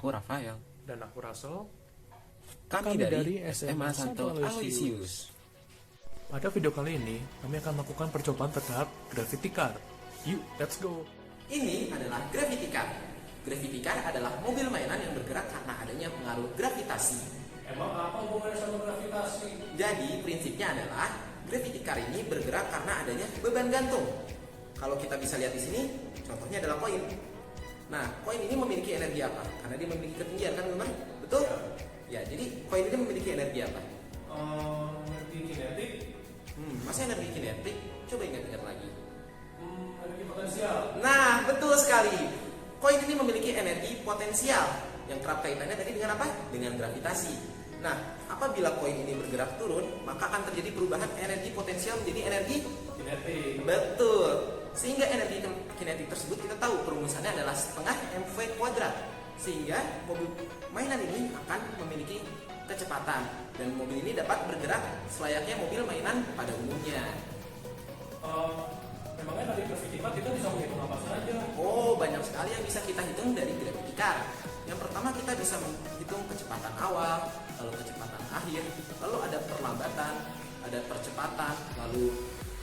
Aku Rafael. Dan aku Russell. Kami dari SMA Santo Aloysius. Pada video kali ini, kami akan melakukan percobaan bertahap Gravity Car. Yuk, let's go! Ini adalah Gravity Car. Gravity Car adalah mobil mainan yang bergerak karena adanya pengaruh gravitasi. Emang apa hubungannya sama gravitasi? Jadi prinsipnya adalah Gravity Car ini bergerak karena adanya beban gantung. Kalau kita bisa lihat di sini, contohnya adalah koin. Nah, koin ini memiliki energi apa? Karena dia memiliki ketinggian kan, teman? Betul? Ya, jadi koin ini memiliki energi apa? Energi kinetik? Masa energi kinetik? Coba ingat-ingat lagi. Energi potensial. Nah, betul sekali. Koin ini memiliki energi potensial yang kerap kaitannya tadi dengan apa? Dengan gravitasi. Nah, apabila koin ini bergerak turun, maka akan terjadi perubahan energi potensial menjadi energi Kinetik. betul. Sehingga energi kinetik tersebut kita tahu perumusannya adalah setengah mv kuadrat. Sehingga mobil mainan ini akan memiliki kecepatan dan mobil ini dapat bergerak selayaknya mobil mainan pada umumnya. Memangnya dari Gravity Car kita bisa menghitung apa saja? Oh, banyak sekali yang bisa kita hitung dari Gravity Car. Yang pertama kita bisa menghitung kecepatan awal, lalu kecepatan akhir, lalu ada perlambatan, ada percepatan, lalu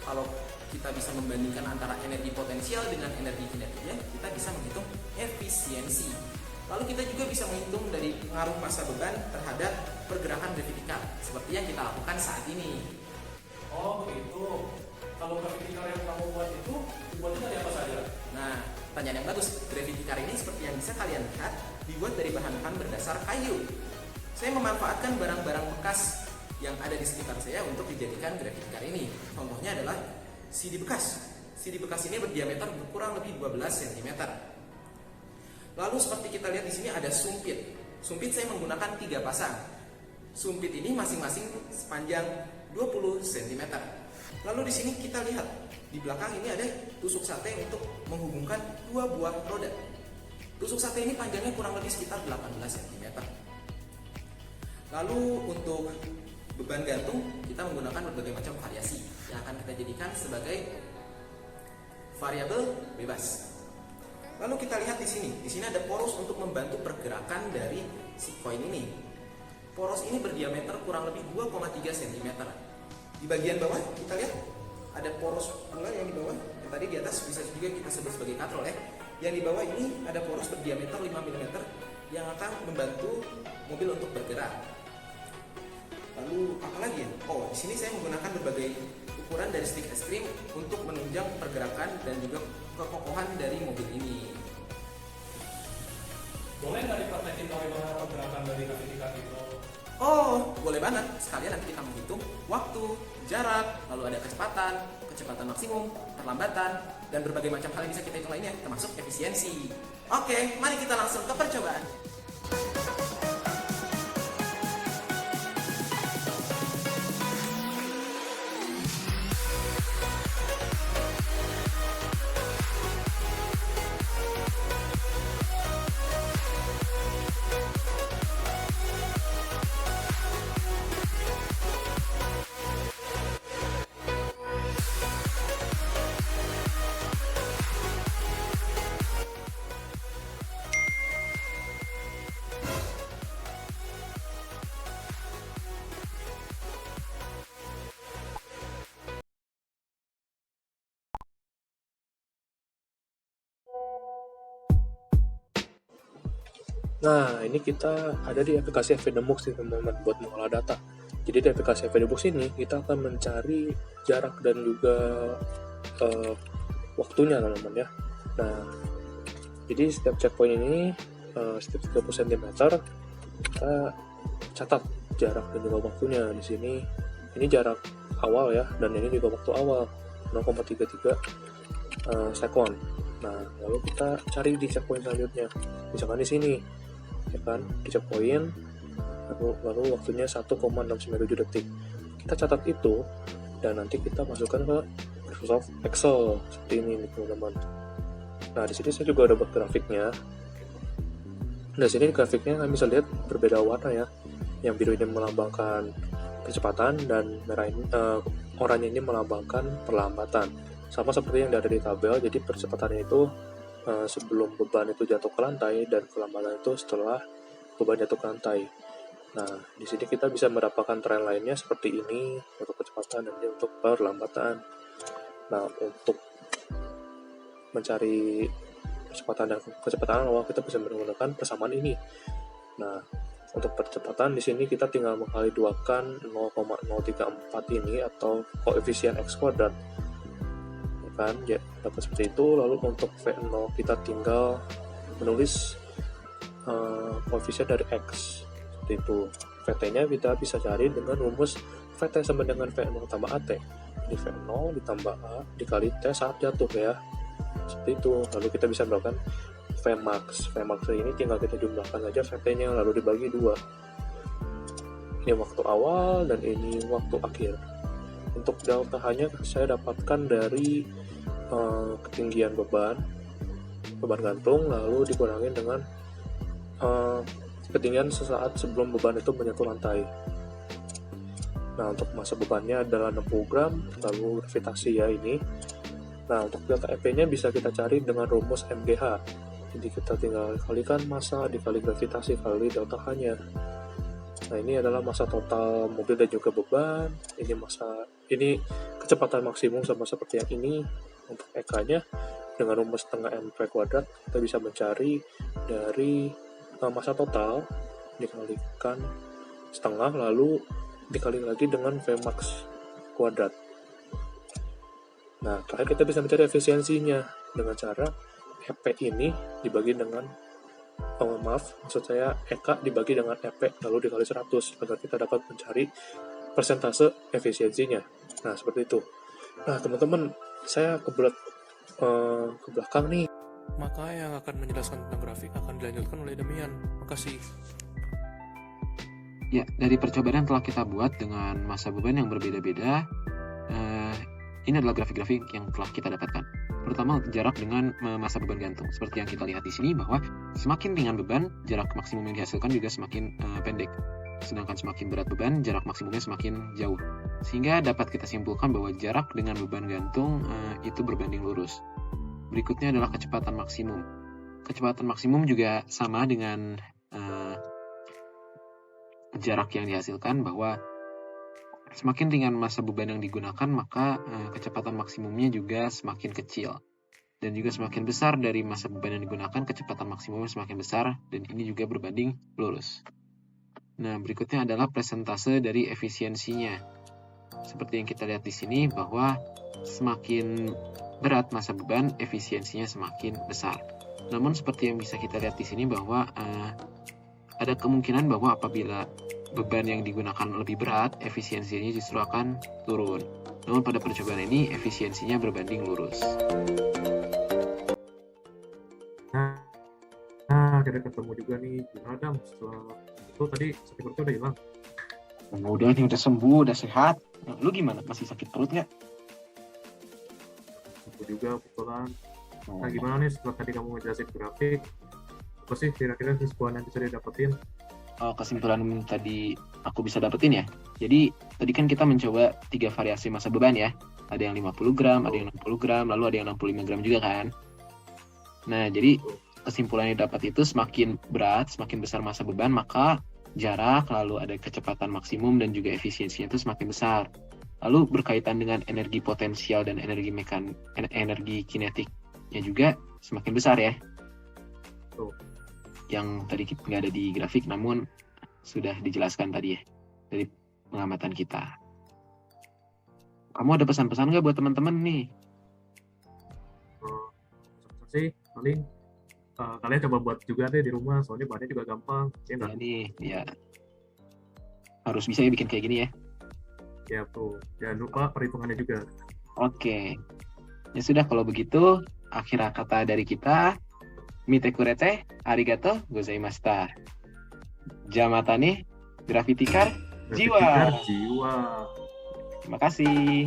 kalau kita bisa membandingkan antara energi potensial dengan energi kinetiknya, kita bisa menghitung efisiensi. Lalu kita juga bisa menghitung dari pengaruh massa beban terhadap pergerakan Gravity Car, seperti yang kita lakukan saat ini. Oh, begitu. Kalau Gravity Car yang kamu buat itu, dibuatnya dari apa saja? Nah, pertanyaan yang bagus. Gravity Car ini seperti yang bisa kalian lihat, dibuat dari bahan-bahan berdasar kayu. Saya memanfaatkan barang-barang bekas yang ada di sekitar saya untuk dijadikan Gravity Car ini. Contohnya adalah CD bekas. CD bekas ini berdiameter kurang lebih 12 cm. Lalu seperti kita lihat di sini ada sumpit. Sumpit saya menggunakan 3 pasang. Sumpit ini masing-masing sepanjang 20 cm. Lalu di sini kita lihat di belakang ini ada tusuk sate untuk menghubungkan 2 buah roda. Tusuk sate ini panjangnya kurang lebih sekitar 18 cm. Lalu untuk beban gantung kita menggunakan berbagai macam variasi yang akan kita jadikan sebagai variabel bebas. Lalu kita lihat di sini ada poros untuk membantu pergerakan dari si koin ini. Poros ini berdiameter kurang lebih 2,3 cm. Di bagian bawah kita lihat ada poros pula yang di bawah. Yang tadi di atas bisa juga kita sebut sebagai katrol ya. Yang di bawah ini ada poros berdiameter 5 mm yang akan membantu mobil untuk bergerak. Lalu apa lagi ya? Oh, di sini saya menggunakan berbagai ukuran dari stick es krim untuk menunjang pergerakan dan juga kekokohan dari mobil ini. Boleh nggak dipraktekin bagaimana pergerakan dari Gravity Car itu? Oh, boleh banget. Sekalian nanti kita menghitung waktu, jarak, lalu ada kecepatan maksimum, perlambatan, dan berbagai macam hal yang bisa kita hitung lainnya, termasuk efisiensi. Oke, mari kita langsung ke percobaan. Nah, ini kita ada di aplikasi FVDMux nih teman-teman buat mengolah data. Jadi di aplikasi FVDMux ini kita akan mencari jarak dan juga waktunya teman-teman ya. Nah, jadi setiap checkpoint ini setiap 30 cm kita catat jarak dan juga waktunya. Di sini ini jarak awal ya, dan ini juga waktu awal 0,33 sekon. Nah, lalu kita cari di checkpoint selanjutnya. Misalkan di sini ya kan, di checkpoint lalu waktunya 1,697 detik. Kita catat itu dan nanti kita masukkan ke Microsoft Excel seperti ini nih teman-teman. Nah, di sini saya juga udah buat grafiknya. Nah, di sini grafiknya kalian bisa lihat berbeda warna ya. Yang biru ini melambangkan kecepatan dan merah ini oranye ini melambangkan perlambatan. Sama seperti yang ada di tabel, jadi percepatannya itu sebelum beban itu jatuh ke lantai dan kelambanan itu setelah beban jatuh ke lantai. Nah, di sini kita bisa mendapatkan tren lainnya seperti ini untuk kecepatan dan untuk perlambatan. Nah, untuk mencari kecepatan awal kita bisa menggunakan persamaan ini. Nah, untuk percepatan di sini kita tinggal mengkali duakan 0,034 ini atau koefisien x kuadrat. Ya kan? Ya, dapat seperti itu. Lalu untuk V0 kita tinggal menulis koefisien dari x. Seperti itu. VT-nya kita bisa cari dengan rumus VT sama dengan V0 tambah AT. Jadi V0 ditambah A dikali T saat jatuh ya. Seperti itu. Lalu kita bisa melakukan Vmax. Vmax ini tinggal kita jumlahkan saja VT-nya lalu dibagi 2. Ini waktu awal dan ini waktu akhir. Untuk delta H-nya saya dapatkan dari ketinggian beban gantung lalu dikurangi dengan ketinggian sesaat sebelum beban itu menyentuh lantai. Nah, untuk massa bebannya adalah 60 gram, lalu gravitasi ya ini. Nah, untuk delta EP-nya bisa kita cari dengan rumus MGH. Jadi kita tinggal kalikan massa dikali gravitasi kali delta H-nya. Nah, ini adalah massa total mobil dan juga beban. Ini kecepatan maksimum sama seperti yang ini. Untuk EK-nya dengan rumus setengah mv kuadrat kita bisa mencari dari massa total dikalikan setengah lalu dikali lagi dengan Vmax kuadrat. Nah, terakhir kita bisa mencari efisiensinya dengan cara EP ini dibagi dengan maksud saya EK dibagi dengan EP lalu dikali 100 agar kita dapat mencari persentase efisiensinya. Nah, seperti itu. Nah, teman-teman, saya ke belakang nih. Maka yang akan menjelaskan tentang grafik akan dilanjutkan oleh Damian. Makasih. Ya, dari percobaan yang telah kita buat dengan massa beban yang berbeda-beda, ini adalah grafik-grafik yang telah kita dapatkan. Pertama, jarak dengan massa beban gantung. Seperti yang kita lihat di sini bahwa semakin ringan beban, jarak maksimum yang dihasilkan juga semakin pendek. Sedangkan semakin berat beban, jarak maksimumnya semakin jauh. Sehingga dapat kita simpulkan bahwa jarak dengan beban gantung itu berbanding lurus. Berikutnya adalah kecepatan maksimum. Kecepatan maksimum juga sama dengan jarak yang dihasilkan, bahwa semakin ringan massa beban yang digunakan, maka kecepatan maksimumnya juga semakin kecil. Dan juga semakin besar dari massa beban yang digunakan, kecepatan maksimumnya semakin besar, dan ini juga berbanding lurus. Nah, berikutnya adalah presentase dari efisiensinya. Seperti yang kita lihat di sini, bahwa semakin berat massa beban, efisiensinya semakin besar. Namun seperti yang bisa kita lihat di sini bahwa ada kemungkinan bahwa apabila beban yang digunakan lebih berat, efisiensinya justru akan turun. Namun pada percobaan ini efisiensinya berbanding lurus. Nah, kita ketemu juga nih. Gimana Dam? Setelah itu tadi sakit perutnya udah hilang? Udah nih, udah sembuh, udah sehat. Lu gimana? Masih sakit perut nggak? Aku juga kebetulan. Nah, gimana nih setelah tadi kamu ngejelasin grafik? Apa sih kira-kira kesimpulan yang bisa didapetin? Kesimpulan tadi aku bisa dapetin ya. Jadi tadi kan kita mencoba 3 variasi massa beban ya. Ada yang 50 gram, ada yang 60 gram, lalu ada yang 65 gram juga kan. Nah, jadi kesimpulan yang dapat itu semakin berat, semakin besar massa beban, maka jarak, lalu ada kecepatan maksimum dan juga efisiensinya itu semakin besar. Lalu berkaitan dengan energi potensial dan energi kinetiknya juga semakin besar ya. Yang tadi nggak ada di grafik, namun sudah dijelaskan tadi ya dari pengamatan kita. Kamu ada pesan-pesan nggak buat teman-teman nih? Pesan sih paling kalian coba buat juga deh di rumah, soalnya bahannya juga gampang. Ya nih, ya harus bisa ya bikin kayak gini ya. Ya tuh, jangan lupa perhitungannya juga. Oke, ya sudah kalau begitu akhir kata dari kita. Mite kurete, arigato gozaimashita. Jamatane, Graffiti Car, jiwa. Jiwa. Terima kasih.